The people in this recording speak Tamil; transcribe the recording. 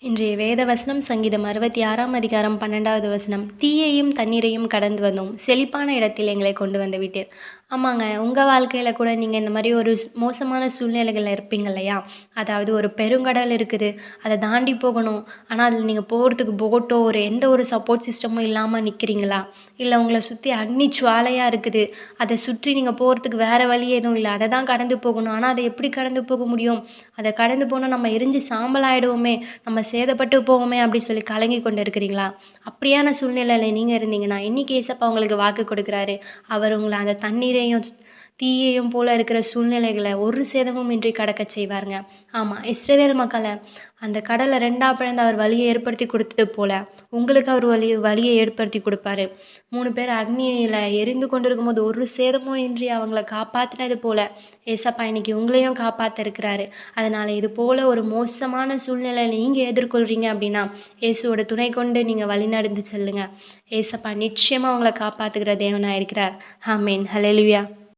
இன்றைய வேத வசனம் சங்கீதம் 66ஆம் அதிகாரம் 12வது வசனம். தீயையும் தண்ணீரையும் கடந்து வந்தோம், செழிப்பான இடத்தில் எங்களை கொண்டு வந்து விட்டீர். ஆமாங்க, உங்கள் வாழ்க்கையில் கூட நீங்கள் இந்த மாதிரி ஒரு மோசமான சூழ்நிலைகளில் இருப்பீங்க இல்லையா? அதாவது ஒரு பெருங்கடல் இருக்குது, அதை தாண்டி போகணும். ஆனால் அதில் நீங்கள் போகிறதுக்கு போட்டோ எந்த ஒரு சப்போர்ட் சிஸ்டமும் இல்லாமல் நிற்கிறீங்களா? இல்லை உங்களை சுற்றி அக்னி ஜுவாலையாக இருக்குது, அதை சுற்றி நீங்கள் போகிறதுக்கு வேறு வழி எதுவும் இல்லை, அதை தான் கடந்து போகணும். ஆனால் அதை எப்படி கடந்து போக முடியும்? அதை கடந்து போனால் நம்ம எரிஞ்சு சாம்பல் ஆகிடுவோமே, நம்ம சேதப்பட்டு போவோமே அப்படி சொல்லி கலங்கி கொண்டு இருக்கிறீங்களா? அப்படியான சூழ்நிலையில் நீங்கள் இருந்தீங்கன்னா இன்றைக்கி ஏசப்பா உங்களுக்கு வாக்கு கொடுக்குறாரு. அவர் உங்களை அந்த தண்ணீரையும் தீயையும் போல இருக்கிற சூழ்நிலைகளை ஒரு சேதமும் இன்றி கடக்க செய்வாருங்க. ஆமாம், இஸ்ரவேல் மக்களை அந்த கடலை ரெண்டா பிளந்து அவர் வழியை ஏற்படுத்தி கொடுத்தது போல உங்களுக்கு அவர் வழியை ஏற்படுத்தி கொடுப்பாரு. 3 பேர் அக்னியில் எரிந்து கொண்டிருக்கும் போது ஒரு சேதமும் இன்றி அவங்கள காப்பாற்றினது போல ஏசப்பா இன்னைக்கு உங்களையும் காப்பாற்ற இருக்கிறாரு. அதனால் இது போல் ஒரு மோசமான சூழ்நிலையை நீங்கள் எதிர்கொள்கிறீங்க அப்படின்னா இயேசுவோட துணை கொண்டு நீங்கள் வழி நடந்து செல்லுங்க. ஏசப்பா நிச்சயமாக உங்களை காப்பாற்றுகிற தேவனாக இருக்கிறார். ஆமேன். ஹல்லேலூயா.